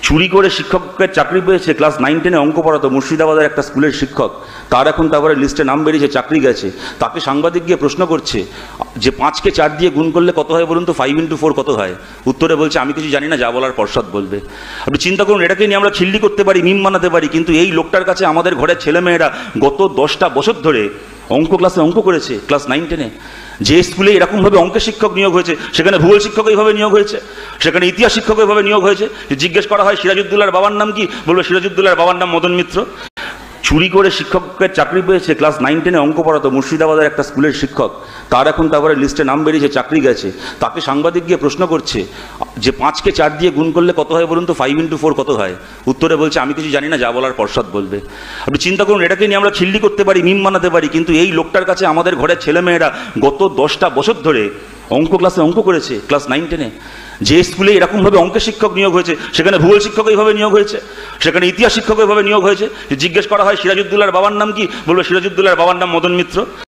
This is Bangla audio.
চুরি করে শিক্ষকের চাকরি পেয়েছে, ক্লাস 9-10 অঙ্ক পড়াতো, মুর্শিদাবাদের একটা স্কুলের শিক্ষক। তার এখন তারপরে লিস্টে নাম বেরিয়েছে, চাকরি গেছে। তাকে সাংবাদিক গিয়ে প্রশ্ন করছে যে 5কে 4 দিয়ে গুণ করলে কত হয় বলুন তো, 5 into 4 কত হয়? উত্তরে বলছে আমি কিছু জানি না, যা বলার পর্ষদ বলবে। আপনি চিন্তা করুন, এটাকে নিয়ে আমরা খিল্লি করতে পারি, মিম বানাতে পারি, কিন্তু এই লোকটার কাছে আমাদের ঘরের ছেলেমেয়েরা গত 10টা বছর ধরে অঙ্ক ক্লাসে অঙ্ক করেছে, ক্লাস 9-10-এ। যে স্কুলে এরকমভাবে অঙ্কের শিক্ষক নিয়োগ হয়েছে, সেখানে ভূগোল শিক্ষক এইভাবে নিয়োগ হয়েছে, সেখানে ইতিহাস শিক্ষক এইভাবে নিয়োগ হয়েছে। জিজ্ঞেস করা হয় সিরাজউদ্দৌলার বাবার নাম কি, বলবে সিরাজউদ্দৌলার বাবার নাম মদন মিত্র। চুরি করে শিক্ষকের চাকরি পেয়েছে, ক্লাস 9-10 অঙ্ক পড়াতো, মুর্শিদাবাদের একটা স্কুলের শিক্ষক। তার এখন তারপরে লিস্টে নাম বেরিয়েছে, চাকরি গেছে। তাকে সাংবাদিক গিয়ে প্রশ্ন করছে যে 5কে 4 দিয়ে গুণ করলে কত হয় বলুন তো, 5 into 4 কত হয়? উত্তরে বলছে আমি কিছু জানি না, যা বলার পর্ষদ বলবে। আপনি চিন্তা করুন, এটাকে নিয়ে আমরা খিল্লি করতে পারি, মিম বানাতে পারি, কিন্তু এই লোকটার কাছে আমাদের ঘরের ছেলেমেয়েরা গত 10টা বছর ধরে অঙ্ক ক্লাসে অঙ্ক করেছে, ক্লাস 9-10-এ। যে স্কুলে এরকমভাবে অঙ্কের শিক্ষক নিয়োগ হয়েছে, সেখানে ভূগোল শিক্ষক এইভাবে নিয়োগ হয়েছে, সেখানে ইতিহাস শিক্ষক এইভাবে নিয়োগ হয়েছে। জিজ্ঞেস করা হয় সিরাজউদ্দৌলার বাবার নাম কি, বলবে সিরাজউদ্দৌলার বাবার নাম মদন মিত্র।